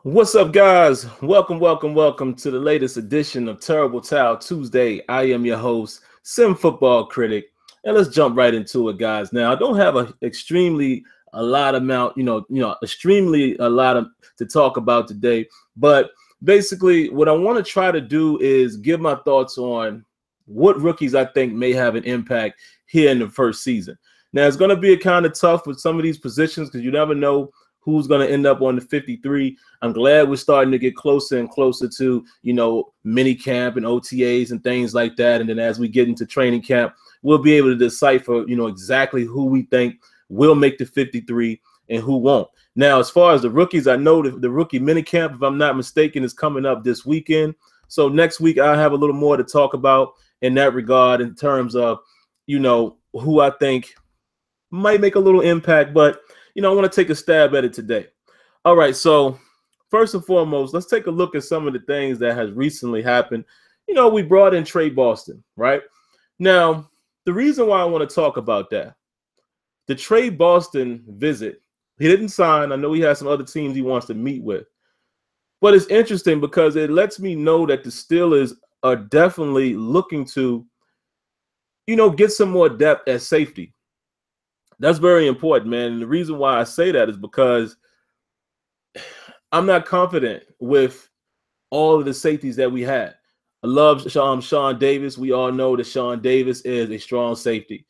What's up, guys? Welcome to the latest edition of Terrible Towel Tuesday. I am your host, SimFBallCritic, and let's jump right into it, guys. Now, I don't have a lot amount, extremely a lot of to talk about today, but basically, what I want to try to do is give my thoughts on what rookies I think may have an impact here in the first season. Now, it's going to be a kind of tough with some of these positions because you never know who's going to end up on the 53. I'm glad we're starting to get closer and closer to, mini camp and OTAs and things like that. And then as we get into training camp, we'll be able to decipher, exactly who we think will make the 53 and who won't. Now, as far as the rookies, I know the rookie mini camp, if I'm not mistaken, is coming up this weekend. So next week, I'll have a little more to talk about in that regard in terms of, who I think might make a little impact, but I want to take a stab at it today. All right, so first and foremost, let's take a look at some of the things that has recently happened. We brought in Trey Boston, right? Now, the reason why I want to talk about that, the Trey Boston visit, he didn't sign. I know he has some other teams he wants to meet with. But it's interesting because it lets me know that the Steelers are definitely looking to, get some more depth at safety. That's very important, man. And the reason why I say that is because I'm not confident with all of the safeties that we had. I love Sean Davis. We all know that Sean Davis is a strong safety.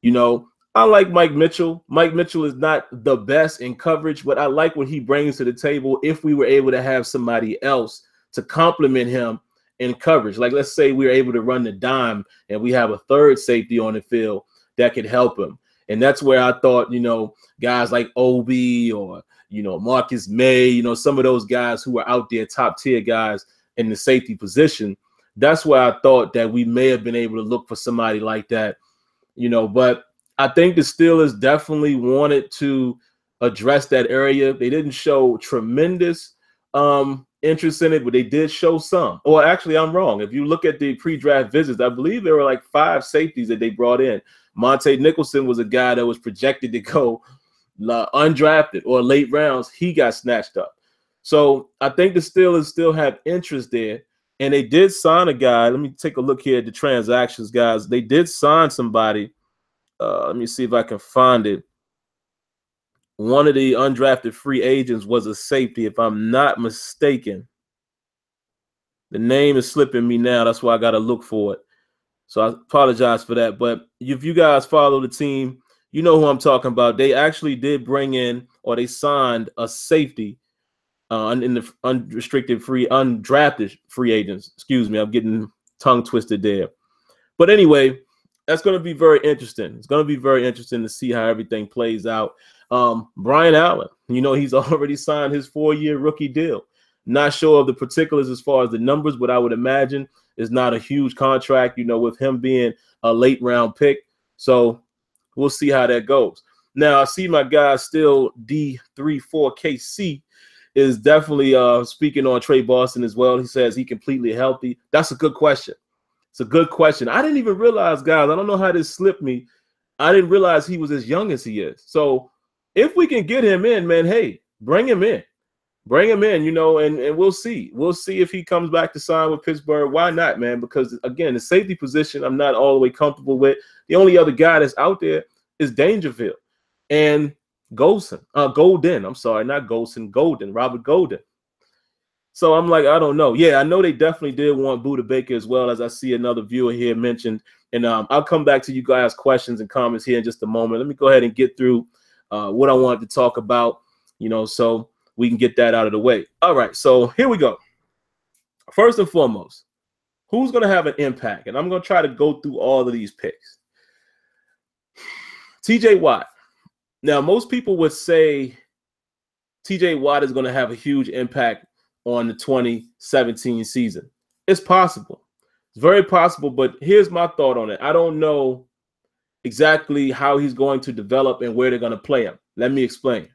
I like Mike Mitchell. Mike Mitchell is not the best in coverage, but I like what he brings to the table if we were able to have somebody else to complement him in coverage. Like, let's say we were able to run the dime and we have a third safety on the field that could help him. And that's where I thought, guys like Obi or, Marcus May, some of those guys who are out there, top tier guys in the safety position. That's where I thought that we may have been able to look for somebody like that, but I think the Steelers definitely wanted to address that area. They didn't show tremendous interest in it, but they did show some. Or actually, I'm wrong. If you look at the pre-draft visits, I believe there were like 5 safeties that they brought in. Monte Nicholson was a guy that was projected to go undrafted or late rounds. He got snatched up. So I think the Steelers still have interest there. And they did sign a guy. Let me take a look here at the transactions, guys. They did sign somebody. Let me see if I can find it. One of the undrafted free agents was a safety, if I'm not mistaken. The name is slipping me now. That's why I got to look for it. So I apologize for that. But if you guys follow the team, you know who I'm talking about. They actually did bring in, or they signed a safety in the undrafted free agents. Excuse me, I'm getting tongue twisted there. But anyway, that's going to be very interesting. It's going to be very interesting to see how everything plays out. Brian Allen, he's already signed his 4-year rookie deal. Not sure of the particulars as far as the numbers, but I would imagine it's not a huge contract, with him being a late round pick. So we'll see how that goes. Now, I see my guy still D34KC is definitely speaking on Trey Boston as well. He says he completely healthy. That's a good question. It's a good question. I didn't even realize, guys, I don't know how this slipped me. I didn't realize he was as young as he is. So if we can get him in, man, hey, bring him in. Bring him in, and we'll see. We'll see if he comes back to sign with Pittsburgh. Why not, man? Because, again, the safety position I'm not all the way comfortable with. The only other guy that's out there is Dangerfield and Golden. I'm sorry, not Golden, Robert Golden. So I'm like, I don't know. Yeah, I know they definitely did want Budda Baker as well, as I see another viewer here mentioned. And I'll come back to you guys' questions and comments here in just a moment. Let me go ahead and get through what I wanted to talk about, so we can get that out of the way. All right, so here we go. First and foremost, who's going to have an impact? And I'm going to try to go through all of these picks. TJ Watt. Now, most people would say TJ Watt is going to have a huge impact on the 2017 season. It's possible. It's very possible, but here's my thought on it. I don't know exactly how he's going to develop and where they're going to play him. Let me explain.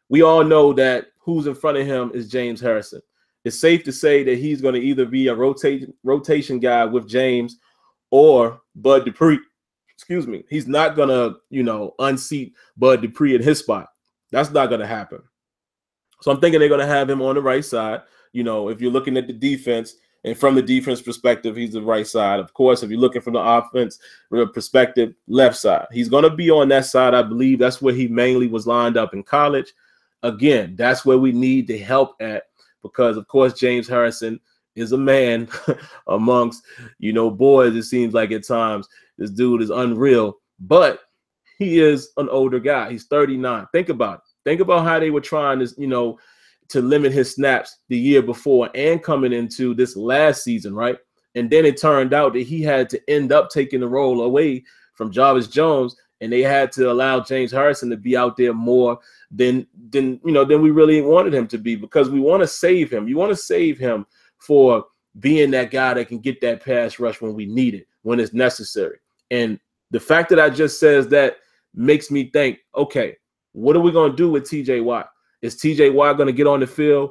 We all know that who's in front of him is James Harrison. It's safe to say that he's going to either be a rotation guy with James or Bud Dupree. Excuse me. He's not going to, unseat Bud Dupree in his spot. That's not going to happen. So I'm thinking they're going to have him on the right side. You know, if you're looking at the defense and from the defense perspective, he's the right side. Of course, if you're looking from the offense perspective, left side. He's going to be on that side, I believe. That's where he mainly was lined up in college. Again, that's where we need the help at because, of course, James Harrison is a man amongst, you know, boys. It seems like at times this dude is unreal, but he is an older guy. He's 39. Think about it. Think about how they were trying to, you know, to limit his snaps the year before and coming into this last season, right? And then it turned out that he had to end up taking the role away from Jarvis Jones, and they had to allow James Harrison to be out there more than we really wanted him to be because we want to save him. You want to save him for being that guy that can get that pass rush when we need it, when it's necessary. And the fact that I just says that makes me think, okay, what are we going to do with TJ Watt? Is TJ Watt going to get on the field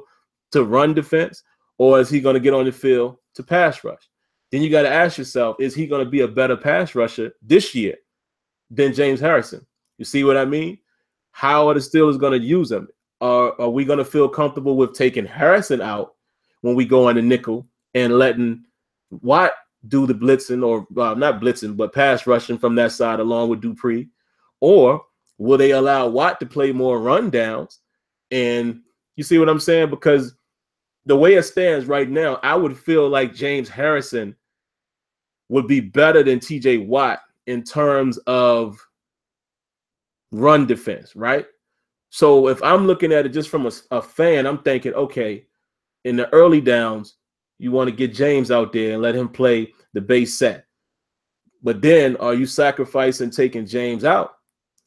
to run defense, or is he going to get on the field to pass rush? Then you got to ask yourself, is he going to be a better pass rusher this year than James Harrison? You see what I mean? How are the Steelers going to use him? Are we going to feel comfortable with taking Harrison out when we go on the nickel and letting Watt do the blitzing or not blitzing, but pass rushing from that side along with Dupree? Or will they allow Watt to play more rundowns? And you see what I'm saying? Because the way it stands right now, I would feel like James Harrison would be better than TJ Watt in terms of run defense, right? So if I'm looking at it just from a fan, I'm thinking, okay, in the early downs, you want to get James out there and let him play the base set. But then are you sacrificing taking James out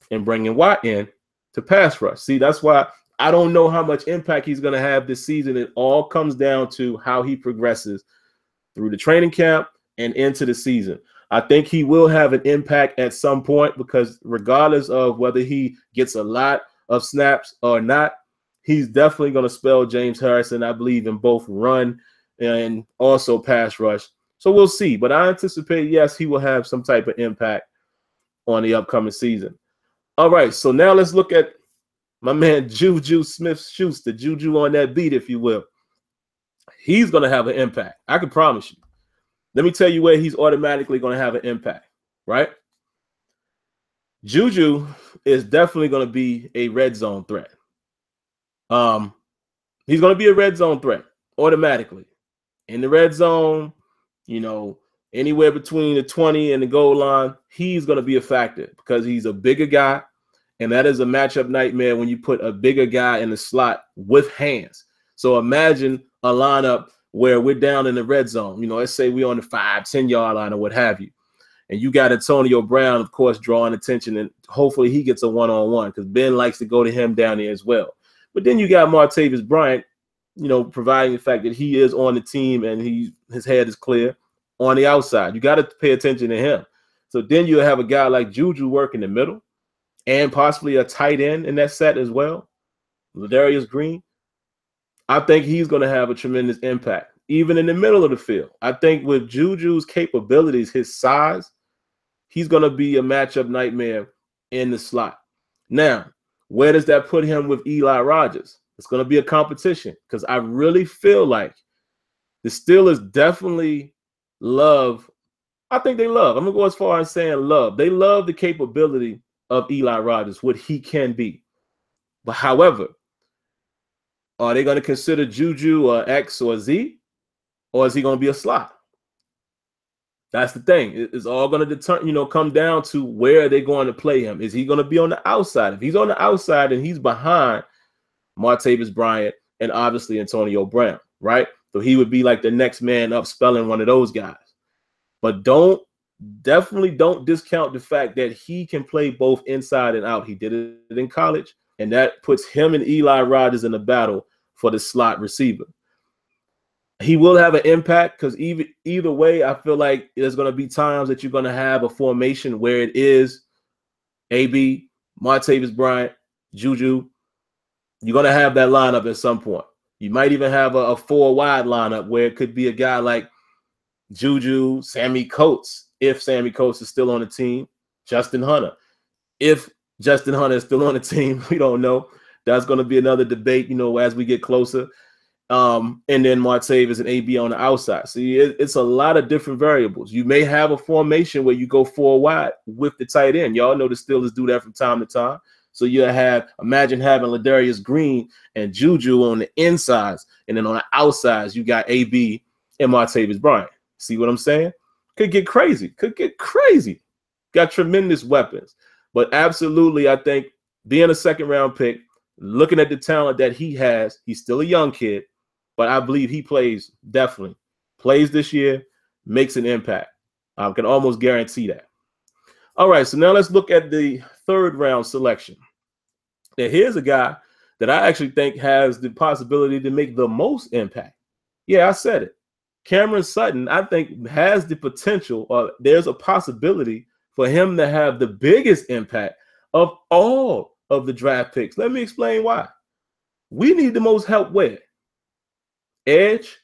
and bringing Watt in to pass rush? See, that's why I don't know how much impact he's going to have this season. It all comes down to how he progresses through the training camp and into the season. I think he will have an impact at some point because regardless of whether he gets a lot of snaps or not, he's definitely going to spell James Harrison, I believe, in both run and also pass rush. So we'll see. But I anticipate, yes, he will have some type of impact on the upcoming season. All right, so now let's look at my man Juju Smith-Schuster, Juju on that beat, if you will. He's going to have an impact. I can promise you. Let me tell you where he's automatically going to have an impact, right? Juju is definitely going to be a red zone threat. He's going to be a red zone threat automatically. In the red zone, you know, anywhere between the 20 and the goal line, he's going to be a factor because he's a bigger guy. And that is a matchup nightmare when you put a bigger guy in the slot with hands. So imagine a lineup where we're down in the red zone. You know, let's say we're on the 5-10 yard line or what have you. And you got Antonio Brown, of course, drawing attention. And hopefully he gets a one-on-one because Ben likes to go to him down there as well. But then you got Martavis Bryant, you know, providing the fact that he is on the team and his head is clear on the outside. You got to pay attention to him. So then you have a guy like Juju work in the middle and possibly a tight end in that set as well, Ladarius Green. I think he's going to have a tremendous impact, even in the middle of the field. I think with Juju's capabilities, his size, he's going to be a matchup nightmare in the slot. Now, where does that put him with Eli Rogers? It's going to be a competition because I really feel like the Steelers definitely love – I think they love – I'm going to go as far as saying love. They love the capability of Eli Rogers, what he can be. But however, are they going to consider Juju or X or Z, or is he going to be a slot? That's the thing. It's all going to come down to where they're going to play him. Is he going to be on the outside? If he's on the outside and he's behind Martavis Bryant and obviously Antonio Brown, right? So he would be like the next man up, spelling one of those guys. But definitely don't discount the fact that he can play both inside and out. He did it in college, and that puts him and Eli Rogers in a battle for the slot receiver. He will have an impact because either way, I feel like there's going to be times that you're going to have a formation where it is AB, Martavis Bryant, Juju. You're going to have that lineup at some point. You might even have a 4-wide lineup where it could be a guy like Juju, Sammy Coates, if Sammy Coates is still on the team, Justin Hunter. If Justin Hunter is still on the team, we don't know. That's going to be another debate, as we get closer. And then Martavis and AB on the outside. See, it's a lot of different variables. You may have a formation where you go 4 wide with the tight end. Y'all know the Steelers do that from time to time. So you imagine having Ladarius Green and Juju on the insides, and then on the outsides, you got AB and Martavis Bryant. See what I'm saying? Could get crazy. Got tremendous weapons. But absolutely, I think being a second-round pick, looking at the talent that he has, he's still a young kid, but I believe he definitely plays this year, makes an impact. I can almost guarantee that. All right, so now let's look at the third-round selection. Now, here's a guy that I actually think has the possibility to make the most impact. Yeah, I said it. Cameron Sutton, I think, has the potential, or there's a possibility for him to have the biggest impact of all of the draft picks. Let me explain why. We need the most help where? Edge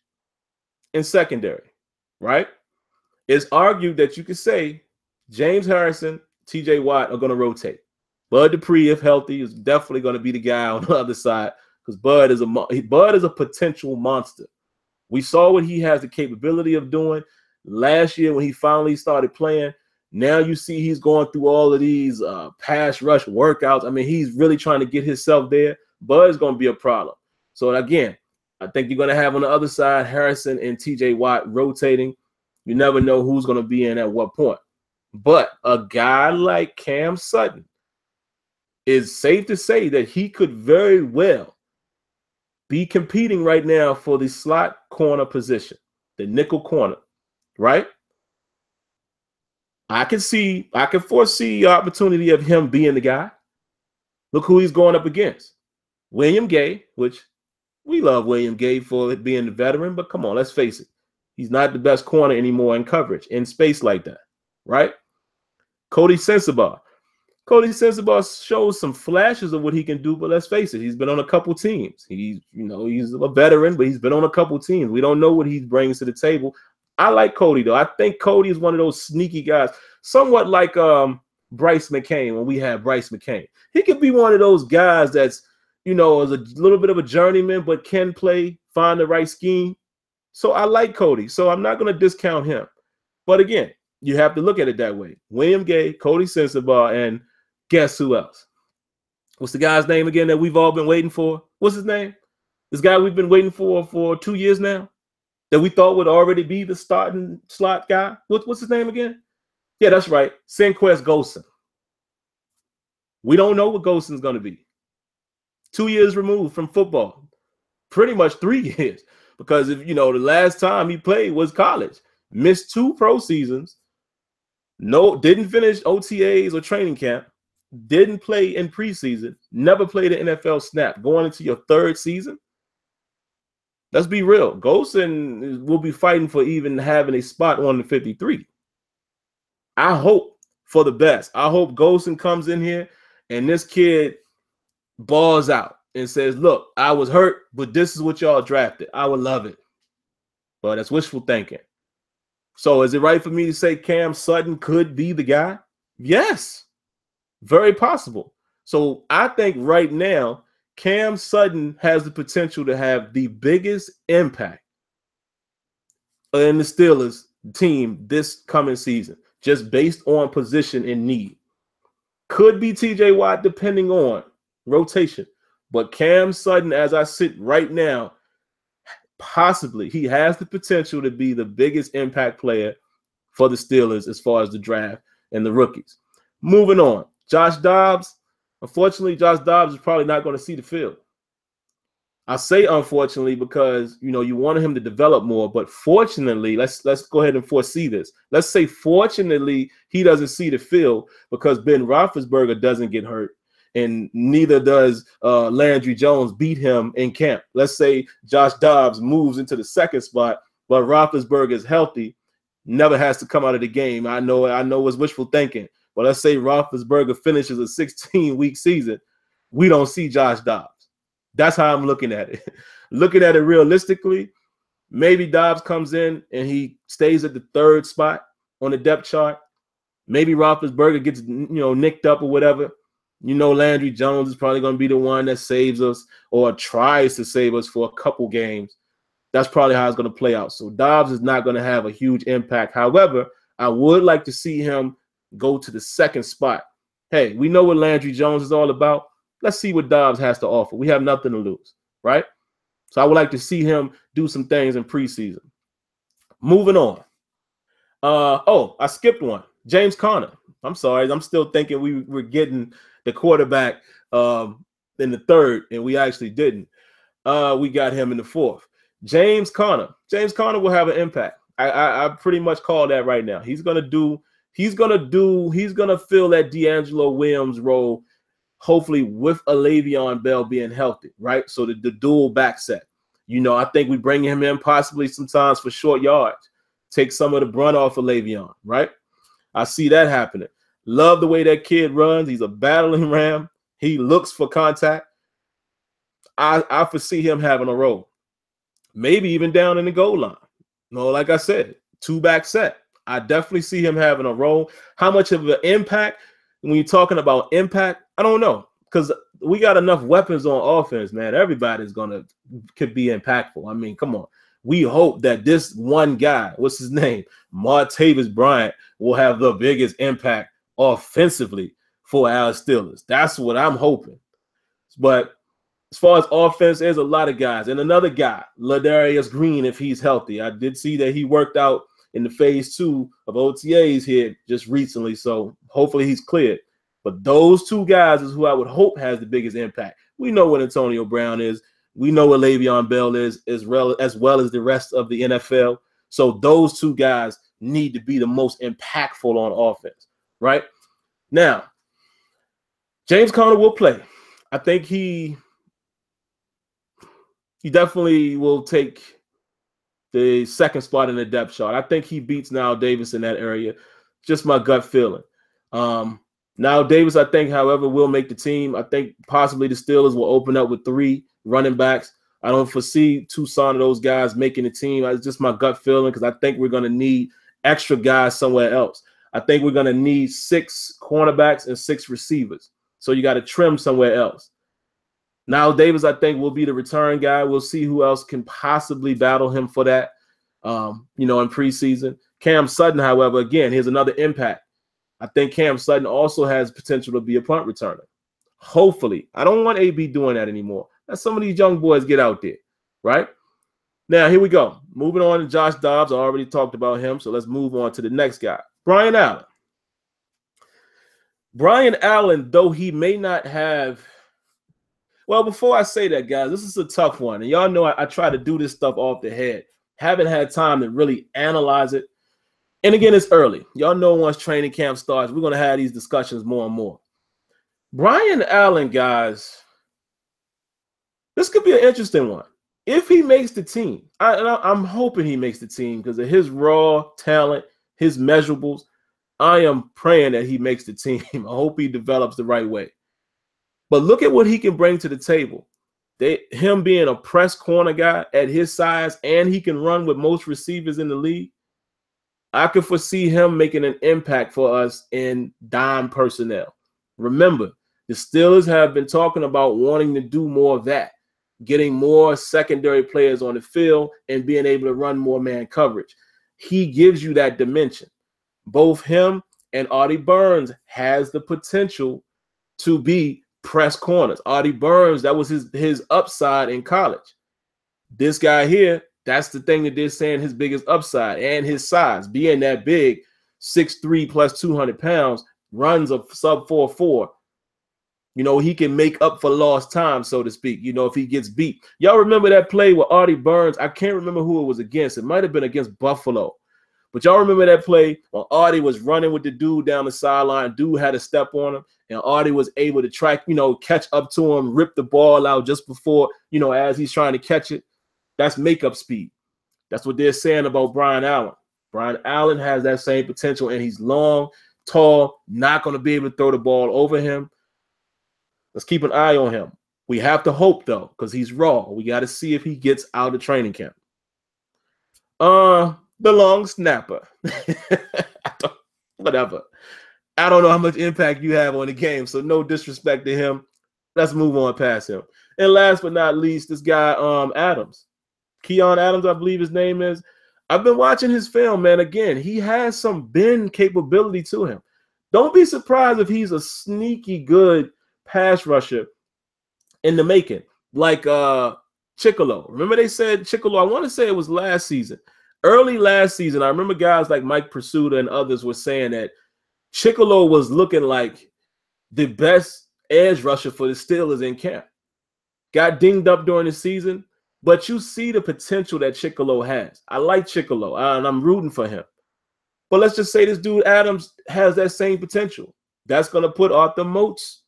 and secondary, right? It's argued that you could say James Harrison, TJ Watt are going to rotate. Bud Dupree, if healthy, is definitely going to be the guy on the other side because Bud is a potential monster. We saw what he has the capability of doing last year when he finally started playing. Now you see he's going through all of these pass rush workouts. I mean, he's really trying to get himself there. Bud's going to be a problem. So, again, I think you're going to have on the other side Harrison and TJ Watt rotating. You never know who's going to be in at what point. But a guy like Cam Sutton is safe to say that he could very well be competing right now for the slot corner position, the nickel corner, right? I can foresee the opportunity of him being the guy. Look who he's going up against. William Gay, which we love William Gay for being the veteran, but come on, let's face it. He's not the best corner anymore in coverage, in space like that, right? Cody Sensabaugh. Cody Sensabaugh shows some flashes of what he can do, but let's face it, he's been on a couple teams. He's a veteran, but he's been on a couple teams. We don't know what he brings to the table. I like Cody, though. I think Cody is one of those sneaky guys, somewhat like Bryce McCain when we had Bryce McCain. He could be one of those guys that's, is a little bit of a journeyman, but can find the right scheme. So I like Cody. So I'm not going to discount him. But again, you have to look at it that way. William Gay, Cody Sensabaugh, and guess who else? What's the guy's name again that we've all been waiting for? What's his name? This guy we've been waiting for 2 years now that we thought would already be the starting slot guy. What's his name again? Yeah, that's right. Senquez Golson. We don't know what Golson's going to be. 2 years removed from football. Pretty much 3 years. Because if the last time he played was college. Missed 2 pro seasons. Didn't finish OTAs or training camp. Didn't play in preseason. Never played an NFL snap. Going into your 3rd season. Let's be real. Golson will be fighting for even having a spot on the 53. I hope for the best. I hope Golson comes in here and this kid balls out and says, look, I was hurt, but this is what y'all drafted. I would love it. But that's wishful thinking. So is it right for me to say Cam Sutton could be the guy? Yes. Very possible. So I think right now, Cam Sutton has the potential to have the biggest impact in the Steelers team this coming season, just based on position and need. Could be TJ Watt depending on rotation. But Cam Sutton, as I sit right now, possibly he has the potential to be the biggest impact player for the Steelers as far as the draft and the rookies. Moving on. Josh Dobbs. Unfortunately, Josh Dobbs is probably not going to see the field. I say unfortunately because, you wanted him to develop more, but fortunately, let's go ahead and foresee this. Let's say fortunately he doesn't see the field because Ben Roethlisberger doesn't get hurt and neither does Landry Jones beat him in camp. Let's say Josh Dobbs moves into the 2nd spot, but Roethlisberger is healthy, never has to come out of the game. I know it's wishful thinking. But let's say Roethlisberger finishes a 16-week season. We don't see Josh Dobbs. That's how I'm looking at it. Looking at it realistically, maybe Dobbs comes in and he stays at the 3rd spot on the depth chart. Maybe Roethlisberger gets, nicked up or whatever. You know, Landry Jones is probably going to be the one that saves us or tries to save us for a couple games. That's probably how it's going to play out. So Dobbs is not going to have a huge impact. However, I would like to see him go to the second spot. Hey, we know what Landry Jones is all about. Let's see what Dobbs has to offer. We have nothing to lose, right? So I would like to see him do some things in preseason. Moving on. Oh, I skipped one. James Conner. I'm sorry. I'm still thinking we were getting the quarterback in the third, and we actually didn't. We got him in the fourth. James Conner. James Conner will have an impact. I pretty much call that right now. He's gonna fill that D'Angelo Williams role, hopefully with a Le'Veon Bell being healthy, right? So the dual back set. You know, I think we bring him in possibly sometimes for short yards, take some of the brunt off of Le'Veon, right? I see that happening. Love the way that kid runs. He's a battling ram. He looks for contact. I foresee him having a role. Maybe even down in the goal line. No, like I said, two-back set. I definitely see him having a role. How much of an impact? When you're talking about impact, I don't know. Because we got enough weapons on offense, man. Everybody's could be impactful. I mean, come on. We hope that this one guy, what's his name? Martavis Bryant, will have the biggest impact offensively for our Steelers. That's what I'm hoping. But as far as offense, there's a lot of guys. And another guy, Ladarius Green, if he's healthy. I did see that he worked out in the phase 2 of OTAs here just recently, so hopefully he's cleared. But those two guys is who I would hope has the biggest impact. We know what Antonio Brown is. We know what Le'Veon Bell is, as well as the rest of the NFL. So those two guys need to be the most impactful on offense, right? Now, James Conner will play. I think he definitely will take the second spot in the depth chart. I think he beats Nile Davis in that area. Just my gut feeling. Nile Davis, I think, however, will make the team. I think possibly the Steelers will open up with 3 running backs. I don't foresee Tucson of those guys making the team. It's just my gut feeling because I think we're going to need extra guys somewhere else. I think we're going to need 6 cornerbacks and 6 receivers. So you got to trim somewhere else. Nile Davis, I think, will be the return guy. We'll see who else can possibly battle him for that, in preseason. Cam Sutton, however, again, here's another impact. I think Cam Sutton also has potential to be a punt returner. Hopefully. I don't want AB doing that anymore. Let some of these young boys get out there, right? Now, here we go. Moving on to Josh Dobbs. I already talked about him, so let's move on to the next guy. Brian Allen. Brian Allen, though he may not have – well, before I say that, guys, this is a tough one. And y'all know I try to do this stuff off the head. Haven't had time to really analyze it. And again, it's early. Y'all know once training camp starts, we're going to have these discussions more and more. Brian Allen, guys, this could be an interesting one. If he makes the team, I'm hoping he makes the team because of his raw talent, his measurables. I am praying that he makes the team. I hope he develops the right way. But look at what he can bring to the table. Him being a press corner guy at his size, and he can run with most receivers in the league. I could foresee him making an impact for us in dime personnel. Remember, the Steelers have been talking about wanting to do more of that, getting more secondary players on the field and being able to run more man coverage. He gives you that dimension. Both him and Artie Burns has the potential to be press corners. Artie Burns, that was his upside in college. This guy here, that's the thing that they're saying his biggest upside, and his size, being that big, 6'3 plus 200 pounds, runs a sub 4.4. He can make up for lost time, so to speak, if he gets beat. Y'all remember that play with Artie Burns? I can't remember who it was against. It might have been against Buffalo. But y'all remember that play when Artie was running with the dude down the sideline. Dude had a step on him, and Artie was able to track, catch up to him, rip the ball out just before, as he's trying to catch it. That's makeup speed. That's what they're saying about Brian Allen. Brian Allen has that same potential, and he's long, tall, not going to be able to throw the ball over him. Let's keep an eye on him. We have to hope, though, because he's raw. We got to see if he gets out of training camp. The long snapper. Whatever. I don't know how much impact you have on the game, so no disrespect to him. Let's move on past him. And last but not least, this guy, Adams. Keon Adams, I believe his name is. I've been watching his film, man. Again, he has some bend capability to him. Don't be surprised if he's a sneaky good pass rusher in the making, like Chicolo. Remember they said Chicolo, I want to say it was last season. Early last season, I remember guys like Mike Pursuta and others were saying that Chicolo was looking like the best edge rusher for the Steelers in camp. Got dinged up during the season, but you see the potential that Chicolo has. I like Chicolo, and I'm rooting for him. But let's just say this dude Adams has that same potential. That's going to put Arthur Mote's,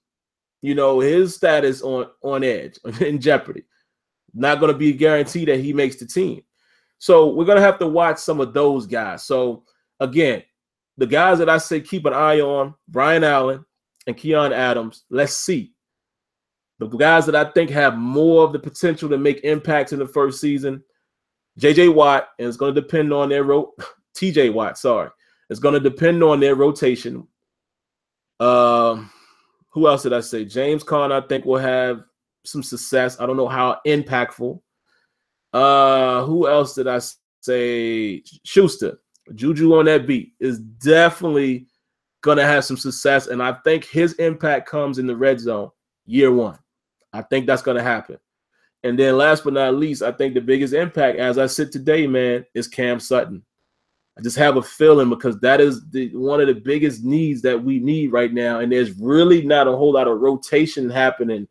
his status on edge, in jeopardy. Not going to be guaranteed that he makes the team. So we're going to have to watch some of those guys. So, again, the guys that I say keep an eye on, Brian Allen and Keon Adams, let's see. The guys that I think have more of the potential to make impacts in the first season, J.J. Watt, and it's going to depend on their T.J. Watt, sorry. It's going to depend on their rotation. Who else did I say? James Conner, I think, will have some success. I don't know how impactful. Who else did I say? Schuster. Juju on that beat is definitely going to have some success, and I think his impact comes in the red zone year one. I think that's going to happen. And then last but not least, I think the biggest impact as I sit today, man, is Cam Sutton. I just have a feeling because that is one of the biggest needs that we need right now, and there's really not a whole lot of rotation happening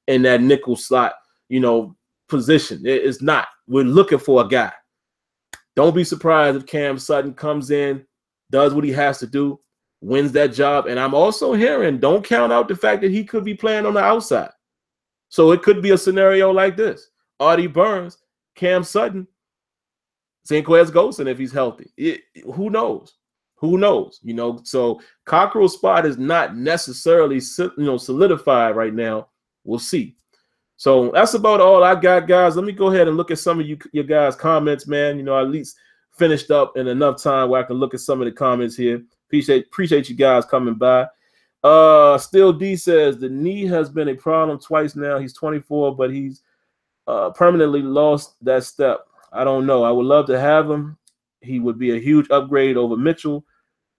in that nickel slot, position. It's not. We're looking for a guy. Don't be surprised if Cam Sutton comes in, does what he has to do, wins that job. And I'm also hearing, don't count out the fact that he could be playing on the outside. So it could be a scenario like this. Artie Burns, Cam Sutton, St. Clair's Golson if he's healthy. Who knows? Who knows? So Cockrell's spot is not necessarily solidified right now. We'll see. So that's about all I got, guys. Let me go ahead and look at some of your guys' comments, man. I at least finished up in enough time where I can look at some of the comments here. Appreciate you guys coming by. Still D says the knee has been a problem twice now. He's 24, but he's permanently lost that step. I don't know. I would love to have him. He would be a huge upgrade over Mitchell.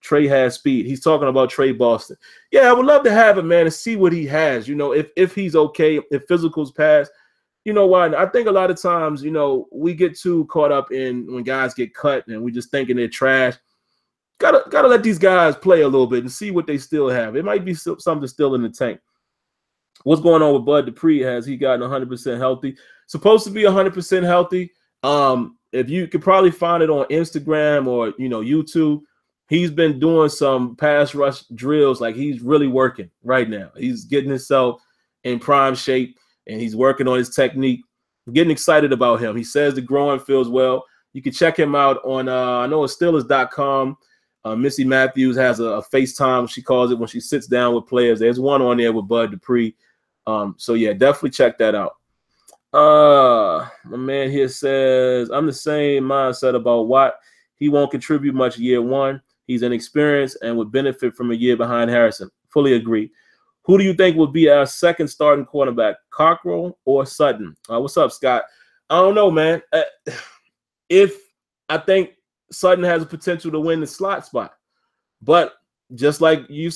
Trey has speed. He's talking about Trey Boston. Yeah, I would love to have him, man, and see what he has. If he's okay, if physicals pass. Why? I think a lot of times, we get too caught up in when guys get cut and we just thinking they're trash. Gotta let these guys play a little bit and see what they still have. It might be something still in the tank. What's going on with Bud Dupree? Has he gotten 100% healthy? Supposed to be 100% healthy. If you could probably find it on Instagram or YouTube, he's been doing some pass rush drills. Like he's really working right now. He's getting himself in prime shape and he's working on his technique. I'm getting excited about him. He says the growing feels well. You can check him out on I know it's Steelers.com. Missy Matthews has a FaceTime, she calls it, when she sits down with players. There's one on there with Bud Dupree. So yeah, definitely check that out. My man here says, I'm the same mindset about Watt. He won't contribute much year one. He's inexperienced and would benefit from a year behind Harrison. Fully agree. Who do you think will be our second starting quarterback, Cockrell or Sutton? What's up, Scott? I don't know, man. I think Sutton has the potential to win the slot spot. But just like you,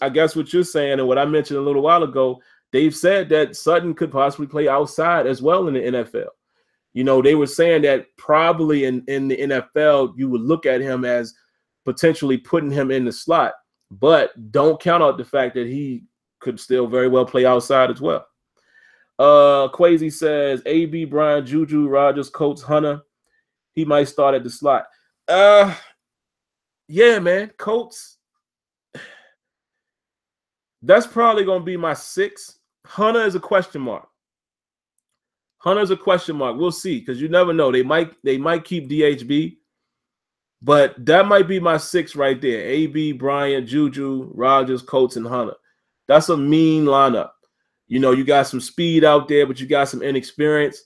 I guess what you're saying and what I mentioned a little while ago, they've said that Sutton could possibly play outside as well in the NFL. They were saying that probably in the NFL, you would look at him as potentially putting him in the slot, but don't count out the fact that he could still very well play outside as well. Quasi says, AB, Brian, Juju, Rogers, Coates, Hunter, he might start at the slot. Yeah, man, Coates. That's probably going to be my 6. Hunter is a question mark. Hunter's a question mark. We'll see, because you never know. They might keep DHB, but that might be my 6 right there. AB, Bryant, Juju, Rogers, Coates, and Hunter. That's a mean lineup. You got some speed out there, but you got some inexperience.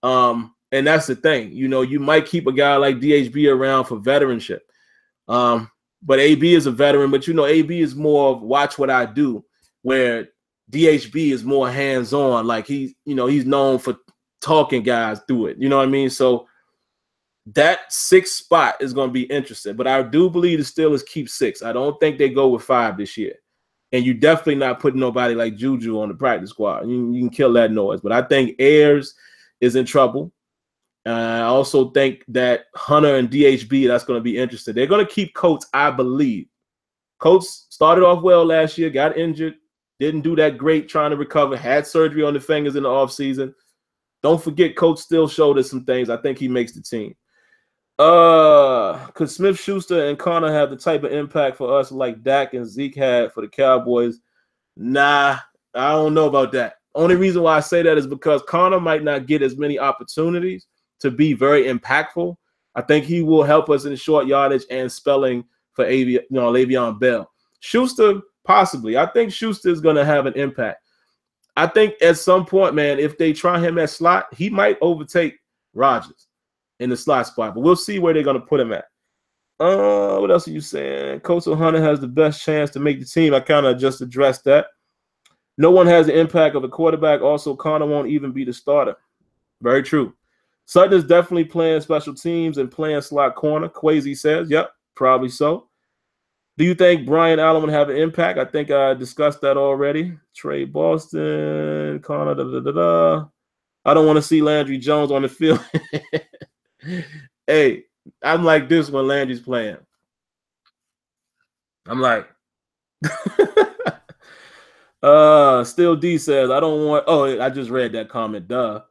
And that's the thing. You might keep a guy like DHB around for veteranship. But AB is a veteran, but you know, AB is more of watch what I do, where DHB is more hands-on. Like he's known for talking guys through it. You know what I mean? So that 6th spot is going to be interesting. But I do believe the Steelers keep 6. I don't think they go with 5 this year. And you're definitely not putting nobody like Juju on the practice squad. You can kill that noise. But I think Ayers is in trouble. I also think that Hunter and DHB, that's going to be interesting. They're going to keep Coates, I believe. Coates started off well last year, got injured, didn't do that great trying to recover, had surgery on the fingers in the offseason. Don't forget, Coates still showed us some things. I think he makes the team. Could Smith-Schuster and Connor have the type of impact for us like Dak and Zeke had for the Cowboys? Nah, I don't know about that. Only reason why I say that is because Connor might not get as many opportunities to be very impactful. I think he will help us in short yardage and spelling for Le'Veon Bell. Schuster, possibly. I think Schuster is going to have an impact. I think at some point, man, if they try him at slot, he might overtake Rodgers in the slot spot. But we'll see where they're going to put him at. What else are you saying? Coach O'Hunter has the best chance to make the team. I kind of just addressed that. No one has the impact of a quarterback. Also, Connor won't even be the starter. Very true. Sutton is definitely playing special teams and playing slot corner. Quasi says, yep, probably so. Do you think Brian Allen would have an impact? I think I discussed that already. Trey Boston, Connor, I don't want to see Landry Jones on the field. Hey, I'm like this when Landry's playing. I'm like, Still D says, I don't want, oh, I just read that comment, duh.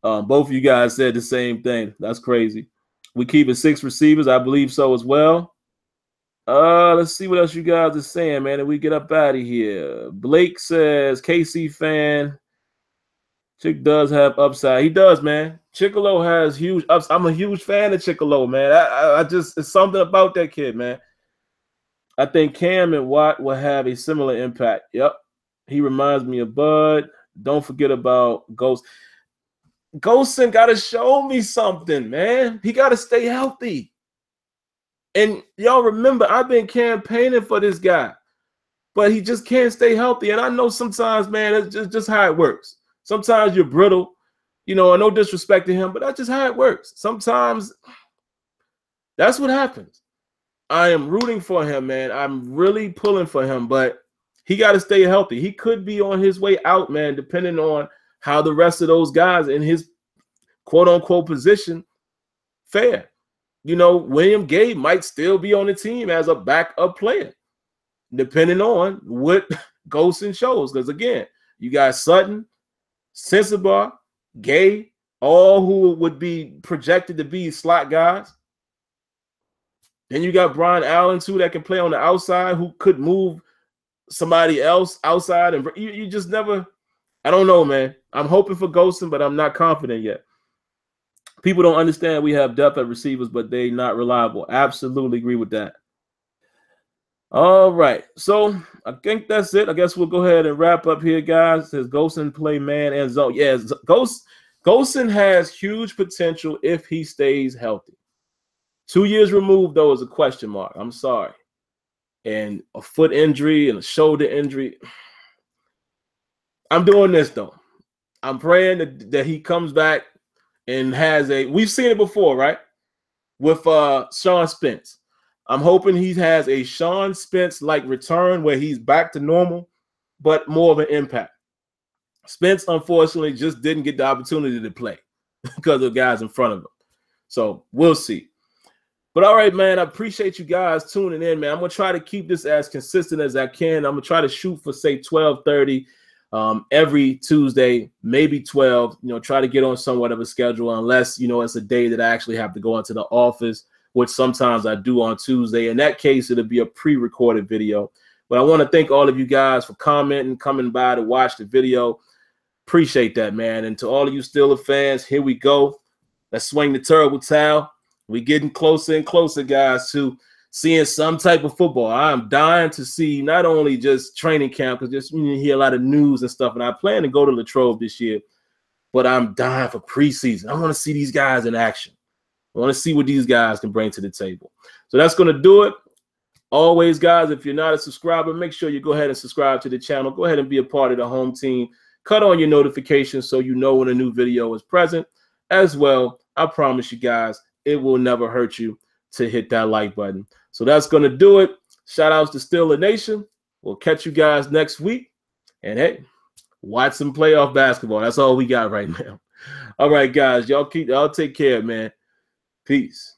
Both of you guys said the same thing. That's crazy. We keep it 6 receivers. I believe so as well. Let's see what else you guys are saying, man, and we get up out of here. Blake says, KC fan. Chick does have upside. He does, man. Chickalo has huge upside. I'm a huge fan of Chickalo, man. I just, it's something about that kid, man. I think Cam and Watt will have a similar impact. Yep. He reminds me of Bud. Don't forget about Ghost. Ghostin got to show me something, man. He got to stay healthy. And y'all remember, I've been campaigning for this guy, but he just can't stay healthy. And I know sometimes, man, it's just how it works. Sometimes you're brittle, you know, no disrespect to him, but that's just how it works. Sometimes that's what happens. I am rooting for him, man. I'm really pulling for him, but he got to stay healthy. He could be on his way out, man, depending on how the rest of those guys in his quote-unquote position fare. You know, William Gay might still be on the team as a backup player, depending on what Golson shows. Because, again, you got Sutton, Sensabaugh, Gay, all who would be projected to be slot guys. Then you got Brian Allen, too, that can play on the outside, who could move somebody else outside. And you just never – I don't know, man. I'm hoping for Golson, but I'm not confident yet. People don't understand we have depth at receivers, but they not reliable. Absolutely agree with that. All right. So I think that's it. I guess we'll go ahead and wrap up here, guys. It says Golson play man and zone. Yeah, Golson has huge potential if he stays healthy. 2 years removed, though, is a question mark. I'm sorry. And a foot injury and a shoulder injury. I'm doing this, though. I'm praying that he comes back and has we've seen it before, right? With Sean Spence. I'm hoping he has a Sean Spence-like return where he's back to normal, but more of an impact. Spence, unfortunately, just didn't get the opportunity to play because of guys in front of him. So we'll see. But all right, man, I appreciate you guys tuning in, man. I'm going to try to keep this as consistent as I can. I'm going to try to shoot for, say, 12:30 every Tuesday, maybe 12, you know, try to get on somewhat of a schedule unless, you know, it's a day that I actually have to go into the office, which sometimes I do on Tuesday. In that case, it'll be a pre-recorded video. But I want to thank all of you guys for commenting, coming by to watch the video. Appreciate that, man. And to all of you Steelers fans, here we go. Let's swing the terrible towel. We're getting closer and closer, guys, to seeing some type of football. I'm dying to see not only just training camp, because just you hear a lot of news and stuff, and I plan to go to Latrobe this year, but I'm dying for preseason. I want to see these guys in action. I want to see what these guys can bring to the table. So that's going to do it. Always, guys, if you're not a subscriber, make sure you go ahead and subscribe to the channel. Go ahead and be a part of the home team. Cut on your notifications so you know when a new video is present. As well, I promise you guys, it will never hurt you to hit that like button. So that's going to do it. Shout outs to Steeler Nation. We'll catch you guys next week. And hey, watch some playoff basketball. That's all we got right now. All right, guys, y'all take care, man. Peace.